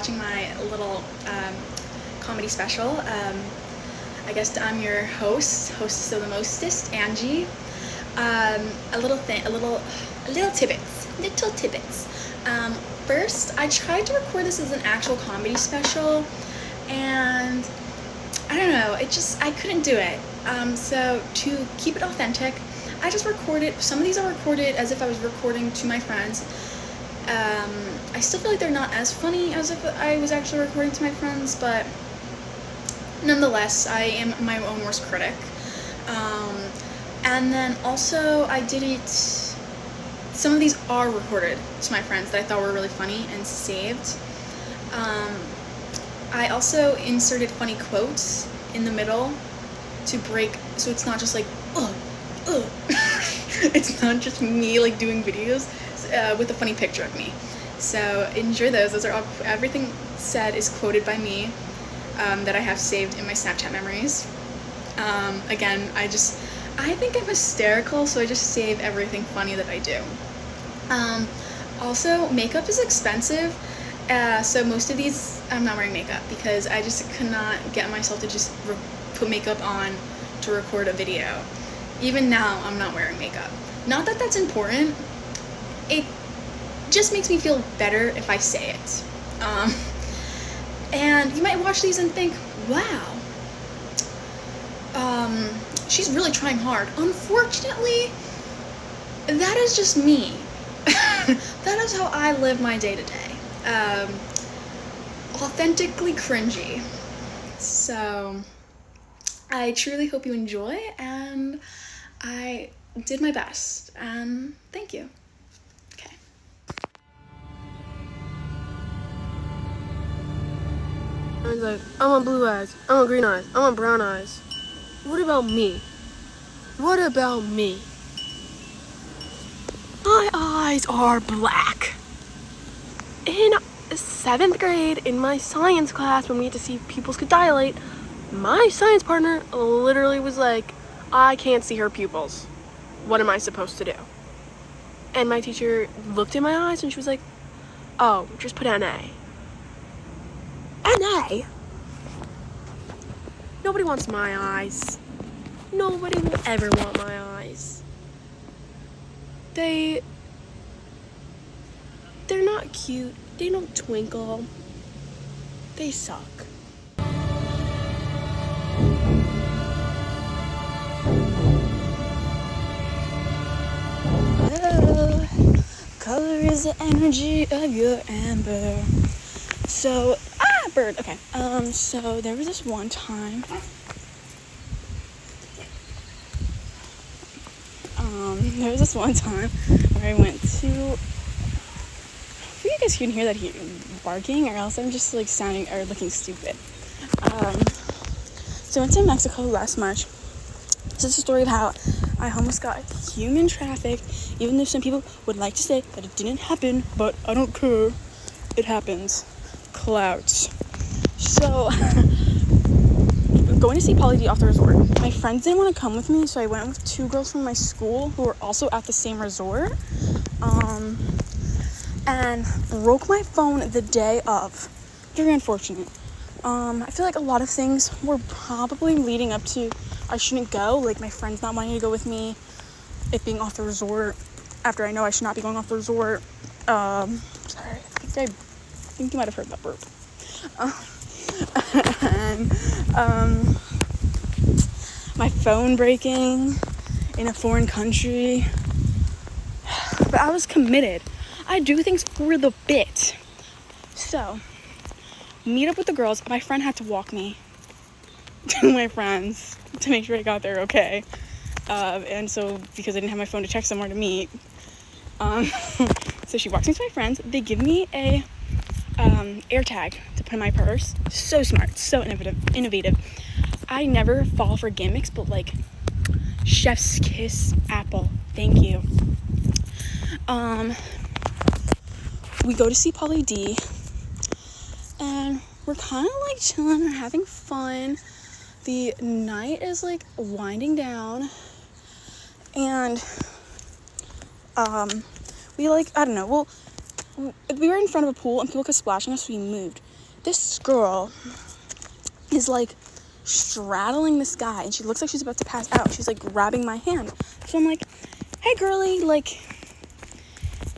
watching my little comedy special. I guess I'm your hostess of the mostest, Angie. Little tidbits. First, I tried to record this as an actual comedy special, and I don't know, I couldn't do it. So to keep it authentic, I just recorded, some of these are recorded as if I was recording to my friends. I still feel like they're not as funny as if I was actually recording to my friends, but nonetheless, I am my own worst critic. And then also I did it, some of these are recorded to my friends that I thought were really funny and saved. I also inserted funny quotes in the middle to break, so it's not just like, it's not just me like doing videos with a funny picture of me. So enjoy those. Those are all, everything said is quoted by me that I have saved in my Snapchat memories. Again, I think I'm hysterical, so I just save everything funny that I do. Also, makeup is expensive, so most of these I'm not wearing makeup because I just could not get myself to just put makeup on to record a video. Even now, I'm not wearing makeup. Not that that's important. It just makes me feel better if I say it. And you might watch these and think, wow, she's really trying hard. Unfortunately, that is just me. That is how I live my day-to-day. Authentically cringy. So I truly hope you enjoy, and I did my best, and thank you. Okay. I was like, I want blue eyes, I want green eyes, I want brown eyes. What about me? What about me? My eyes are black. In 7th grade, in my science class, when we had to see pupils could dilate, my science partner literally was like, I can't see her pupils. What am I supposed to do? And my teacher looked in my eyes and she was like, oh, just put NA. NA? Nobody wants my eyes. Nobody will ever want my eyes. They're not cute. They don't twinkle. They suck. Oh, color is the energy of your amber. So, bird. Okay. So there was this one time. There was this one time where I went to. Hopefully you guys can hear that he barking, or else I'm just like sounding or looking stupid. So I went to Mexico last March. This is a story of how I almost got human trafficked, even though some people would like to say that it didn't happen, but I don't care. It happens. Clouds. So, going to see Pauly D off the resort. My friends didn't want to come with me, so I went with 2 girls from my school who were also at the same resort. And broke my phone the day of. Very unfortunate. I feel like a lot of things were probably leading up to I shouldn't go, like my friends not wanting to go with me, it being off the resort, after I know I should not be going off the resort. Sorry, I think you might have heard that burp. And, my phone breaking in a foreign country. But I was committed. I do things for the bit. So, meet up with the girls. My friend had to walk me to my friends to make sure I got there okay. And so, because I didn't have my phone to check somewhere to meet, so she walks me to my friends. They give me a AirTag to put in my purse. So smart, so innovative. I never fall for gimmicks, but like, chef's kiss, Apple. Thank you. We go to see Pauly D, and we're kind of like chilling, we're having fun. The night is like winding down, and we like, I don't know, well, we were in front of a pool and people kept splashing us, so we moved. this girl is like straddling this guy, and she looks like she's about to pass out. She's like grabbing my hand. So I'm like, hey girly, like,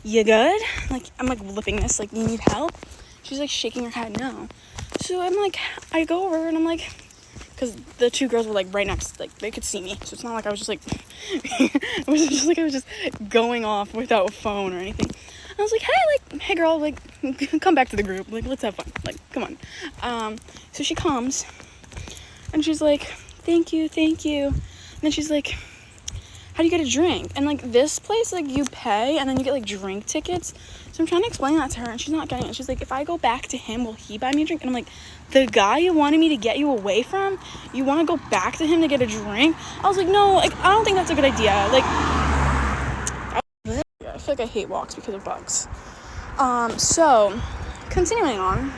you good? Like, I'm like lipping this, like, you need help? She's like shaking her head no. So I'm like, I go over and I'm like, because the two girls were like right next, like they could see me, so it's not like I was just like it was just like I was just going off without a phone or anything. I was like, hey girl, like come back to the group, like let's have fun, like come on. So she comes and she's like, thank you, and then she's like, how do you get a drink? And like this place, like you pay and then you get like drink tickets. So I'm trying to explain that to her and she's not getting it. She's like, if I go back to him, will he buy me a drink? And I'm like, the guy you wanted me to get you away from, you want to go back to him to get a drink? I was like, no, like I don't think that's a good idea. Like, I feel like I hate walks because of bugs. So continuing on,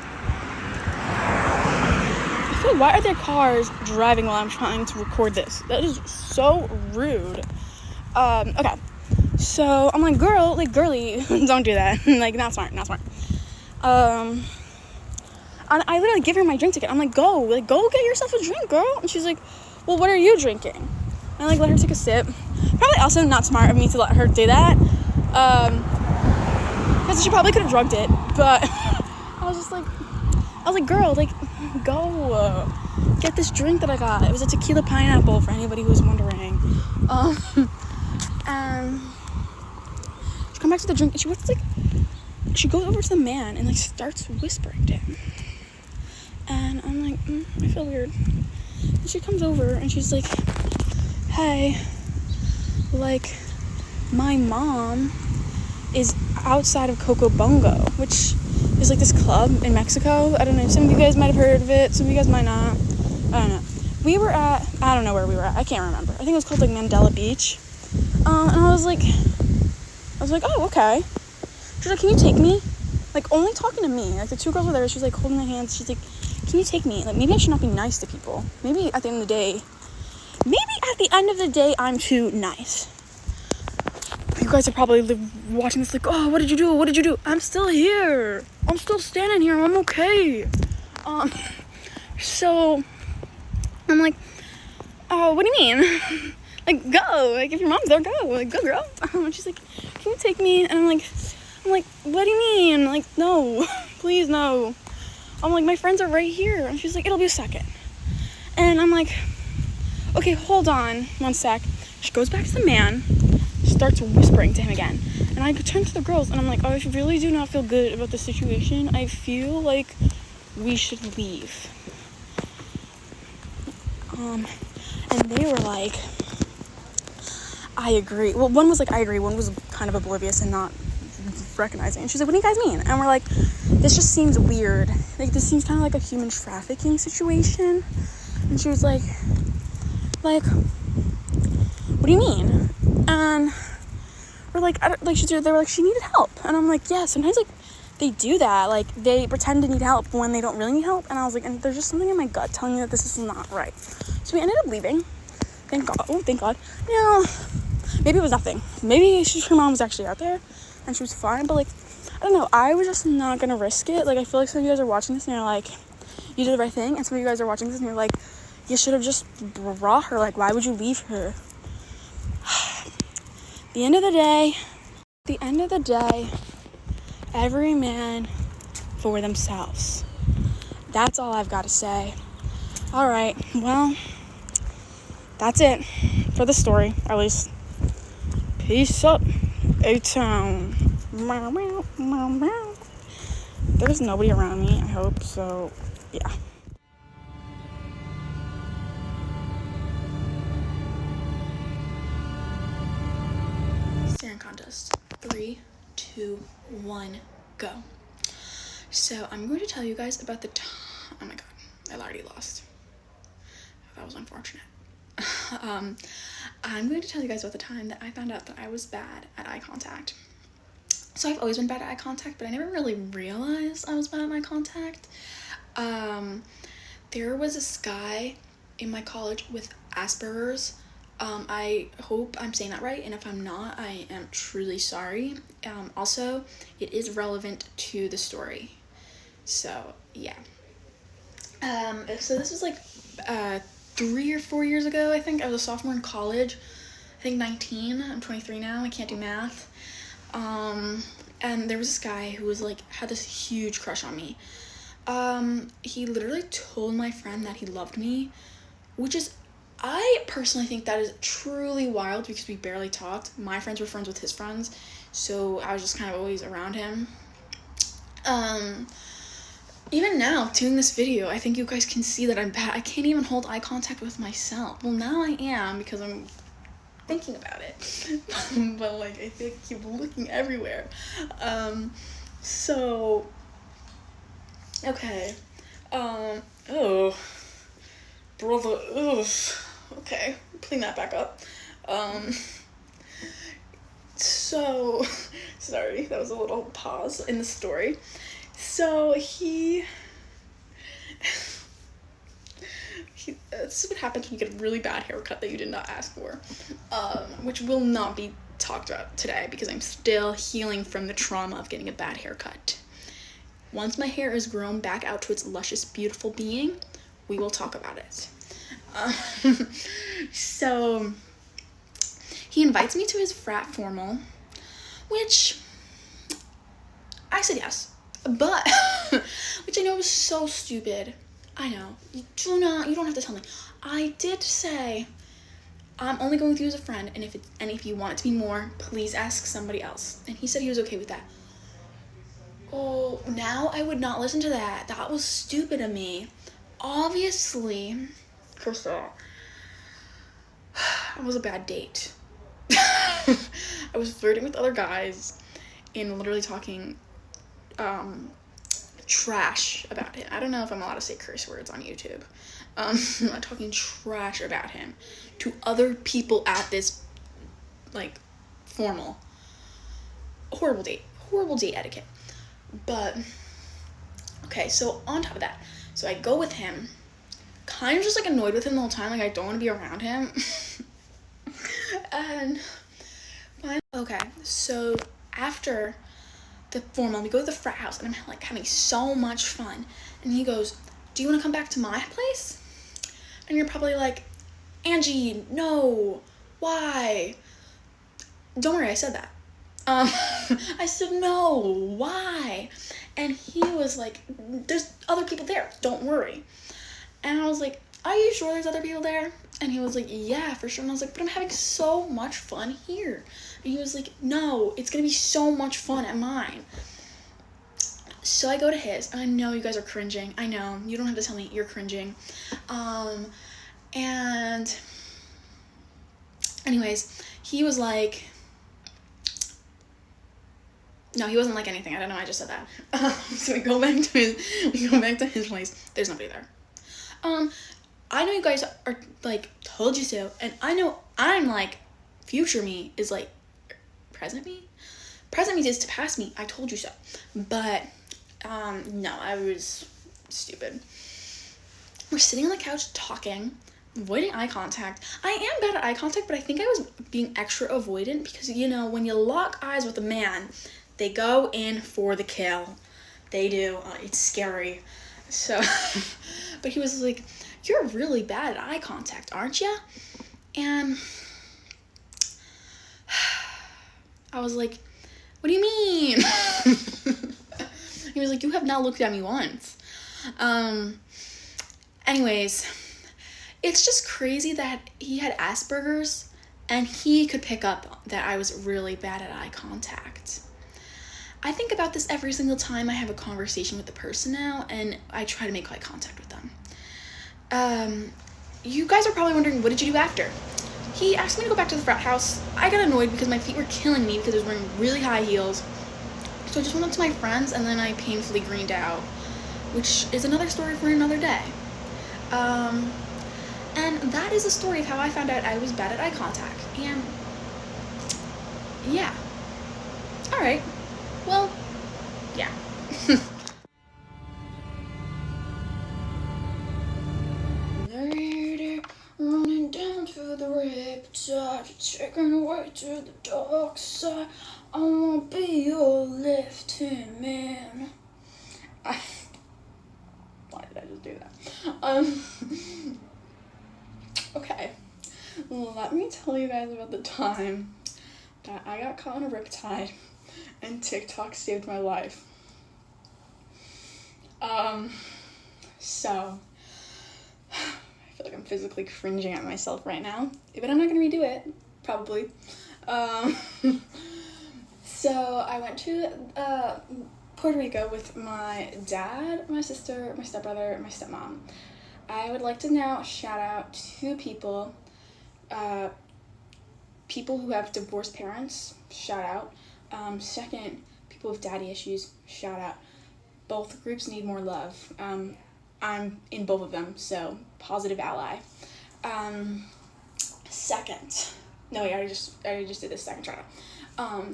I feel, why are there cars driving while I'm trying to record this? That is so rude. Okay, so I'm like, girly, don't do that. Like, not smart. And I literally give her my drink ticket. I'm like, go get yourself a drink, girl. And she's like, well, what are you drinking? And I like let her take a sip. Probably also not smart of me to let her do that, because she probably could have drugged it. But I was like, girl, like, go get this drink that I got. It was a tequila pineapple for anybody who was wondering. And she come back to the drink and she goes over to the man and like starts whispering to him. And I'm like, I feel weird. And she comes over and she's like, hey, like, my mom is outside of Coco Bongo, which is like this club in Mexico. I don't know, some of you guys might have heard of it, some of you guys might not. I don't know. I don't know where we were at. I can't remember. I think it was called like Mandela Beach. And I was like, oh, okay. She's like, can you take me? Like, only talking to me. Like, the two girls were there. She was like holding my hands. She's like, can you take me? Like, maybe I should not be nice to people. Maybe at the end of the day, I'm too nice. You guys are probably watching this like, oh, what did you do? I'm still here. I'm still standing here. I'm okay. So I'm like, oh, what do you mean? Like, go. Like, if your mom's there, go. Like, go, girl. And she's like, can you take me? And I'm like, what do you mean? Like, no. Please, no. I'm like, my friends are right here. And she's like, it'll be a second. And I'm like, okay, hold on 1 sec. She goes back to the man, starts whispering to him again. And I turn to the girls, and I'm like, I really do not feel good about the situation. I feel like we should leave. And they were like, I agree. Well, one was like, I agree. One was kind of oblivious and not recognizing. And she's like, what do you guys mean? And we're like, this just seems weird. Like, this seems kind of like a human trafficking situation. And she was like, what do you mean? And we're like, they were like, she needed help. And I'm like, yeah, sometimes, like, they do that. Like, they pretend to need help when they don't really need help. And I was like, and there's just something in my gut telling me that this is not right. So we ended up leaving. Thank God. No, maybe it was nothing. Maybe her mom was actually out there and she was fine. But, like, I don't know. I was just not going to risk it. Like, I feel like some of you guys are watching this and you're like, you did the right thing. And some of you guys are watching this and you're like, you should have just brought her. Like, why would you leave her? At the end of the day, every man for themselves. That's all I've got to say. All right, well, that's it for the story, at least. Peace up, A-Town. There's nobody around me, I hope, so yeah. Staring contest. 3, 2, 1, go. So I'm going to tell you guys about the time. Oh my god, I already lost. That was unfortunate. I'm going to tell you guys about the time that I found out that I was bad at eye contact. So I've always been bad at eye contact, but I never really realized I was bad at eye contact. There was this guy in my college with Asperger's. I hope I'm saying that right, and if I'm not, I am truly sorry. Also, it is relevant to the story. So, yeah. So this was like 3 or 4 years ago, I think. I was a sophomore in college. I think 19. I'm 23 now. I can't do math. And there was this guy who was like, had this huge crush on me. He literally told my friend that he loved me, which is, I personally think that is truly wild because we barely talked. My friends were friends with his friends, so I was just kind of always around him. Even now, doing this video, I think you guys can see that I'm bad. I can't even hold eye contact with myself. Well, now I am because I'm thinking about it. But, like, I think I keep looking everywhere. So, okay. Oh. Brother, ugh. Okay, clean that back up. So, sorry, that was a little pause in the story. So this is what happens when you get a really bad haircut that you did not ask for, which will not be talked about today because I'm still healing from the trauma of getting a bad haircut. Once my hair is grown back out to its luscious, beautiful being, we will talk about it. So he invites me to his frat formal, which I said yes. But, which I know is so stupid. I know. You don't have to tell me. I did say, I'm only going with you as a friend, and if you want it to be more, please ask somebody else. And he said he was okay with that. Oh, now I would not listen to that. That was stupid of me. Obviously, first of all, it was a bad date. I was flirting with other guys and literally talking trash about him. I don't know if I'm allowed to say curse words on YouTube. I'm not talking trash about him to other people at this, like, formal. Horrible date etiquette. But, okay, so on top of that, so I go with him, kind of just, like, annoyed with him the whole time, like, I don't want to be around him. And, okay, so after the formal, we go to the frat house, and I'm, like, having so much fun, and he goes, do you want to come back to my place? And you're probably like, Angie, no, why? Don't worry, I said that. I said, no, why? And he was like, there's other people there, don't worry. And I was like, are you sure there's other people there? And he was like, yeah, for sure. And I was like, but I'm having so much fun here. And he was like, no, it's gonna be so much fun at mine. So I go to his, and I know you guys are cringing. I know, you don't have to tell me you're cringing. And anyways, he was like, no, he wasn't like anything. I don't know, I just said that. So we go back to his place. There's nobody there. I know you guys are like, told you so, and I know I'm like, future me is like, present me? Present me is to past me, I told you so. But, no, I was stupid. We're sitting on the couch talking, avoiding eye contact. I am bad at eye contact, but I think I was being extra avoidant because, you know, when you lock eyes with a man, they go in for the kill. They do. It's scary. So, but he was like, you're really bad at eye contact, aren't you? And I was like, what do you mean? He was like, you have not looked at me once. Anyways, it's just crazy that he had Asperger's and he could pick up that I was really bad at eye contact. I think about this every single time I have a conversation with the person now, and I try to make eye contact with them. You guys are probably wondering, what did you do after? He asked me to go back to the frat house. I got annoyed because my feet were killing me because I was wearing really high heels. So I just went up to my friends, and then I painfully greened out, which is another story for another day. And that is a story of how I found out I was bad at eye contact. And yeah. All right. Well, yeah. Lady, running down to the riptide, taking away to the dark side. I won't be your left-hand man. Why did I just do that? Okay. Let me tell you guys about the time that I got caught in a riptide and TikTok saved my life. So I feel like I'm physically cringing at myself right now, but I'm not gonna redo it, probably. So I went to Puerto Rico with my dad, my sister, my stepbrother, and my stepmom. I would like to now shout out two people. People who have divorced parents, shout out. Second, people with daddy issues, shout out. Both groups need more love. I'm in both of them, so positive ally. Second, no wait, I already just did this second shout out.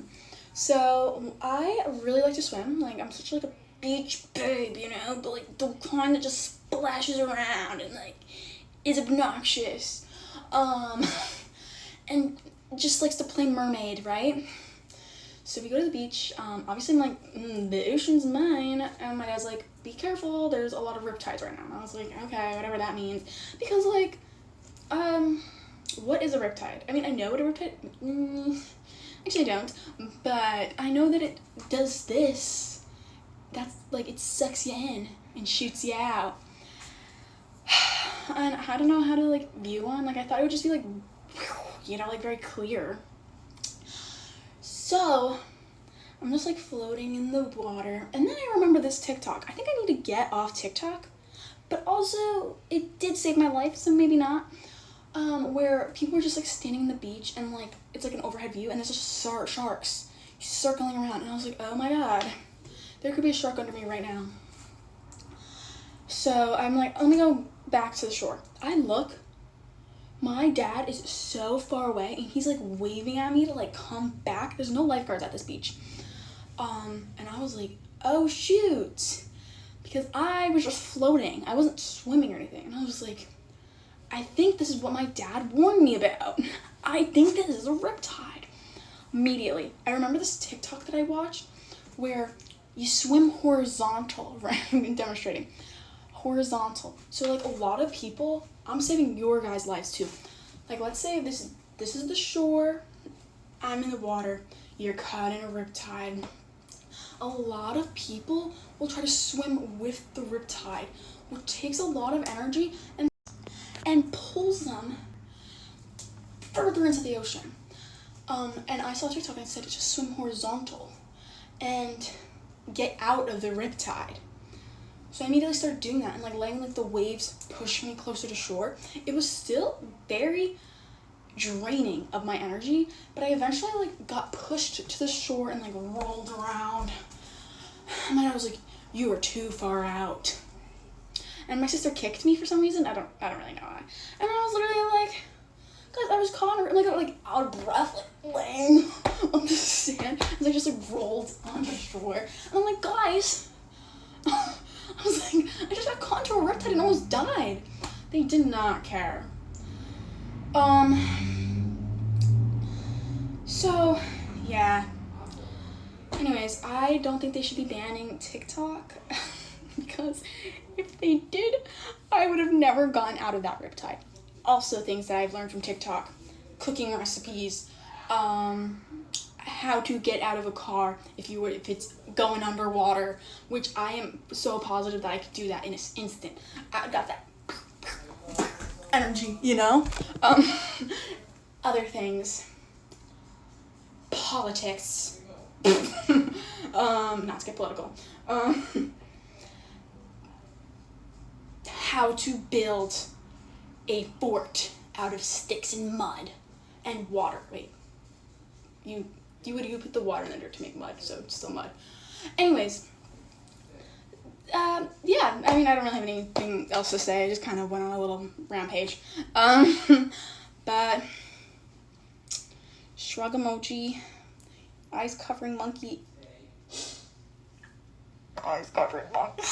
So I really like to swim. Like, I'm such like a beach babe, you know, but like the kind that just splashes around and like is obnoxious. And just likes to play mermaid, right? So we go to the beach. Obviously I'm like, the ocean's mine. And my dad's like, be careful, there's a lot of riptides right now. And I was like, okay, whatever that means. Because like, what is a riptide? I mean, I know what a riptide, actually I don't, but I know that it does this. That's like, it sucks you in and shoots you out. And I don't know how to like view one. Like, I thought it would just be like, you know, like very clear. So I'm just like floating in the water, and then I remember this TikTok. I think I need to get off TikTok, but also it did save my life, so maybe not. Where people were just like standing on the beach, and like it's like an overhead view, and there's just sharks circling around, and I was like, oh my god, there could be a shark under me right now. So I'm like, let me go back to the shore. I look, my dad is so far away, and he's like waving at me to like come back. There's no lifeguards at this beach. And I was like, oh shoot, because I was just floating. I wasn't swimming or anything. And I was like, I think this is what my dad warned me about. I think this is a riptide. Immediately, I remember this TikTok that I watched where you swim horizontal, right? I'm demonstrating. Horizontal. So like a lot of people, I'm saving your guys' lives too. Like, let's say this is the shore, I'm in the water, you're caught in a riptide. A lot of people will try to swim with the riptide, which takes a lot of energy and pulls them further into the ocean. And I saw TikTok and it said just swim horizontal and get out of the riptide. So I immediately started doing that and like letting like the waves push me closer to shore. It was still very draining of my energy, but I eventually like got pushed to the shore and like rolled around. And my dad was like, you are too far out. And my sister kicked me for some reason. I don't really know why. And I was literally like, guys, I was caught like out of breath, like laying on the sand as I just like rolled on the shore. And I'm like, guys, I was like, I just got caught into a riptide and almost died. They did not care. So yeah. Anyways, I don't think they should be banning TikTok because if they did, I would have never gotten out of that riptide. Also, things that I've learned from TikTok: cooking recipes, how to get out of a car if it's going underwater, which I am so positive that I could do that in an instant. I got that energy, you know. Other things, politics. Not to get political. How to build a fort out of sticks and mud and water. Wait, you put the water in the dirt to make mud, so it's still mud. Anyways, yeah, I mean, I don't really have anything else to say. I just kind of went on a little rampage. But shrug emoji, eyes covering monkey. Eyes covering monkey.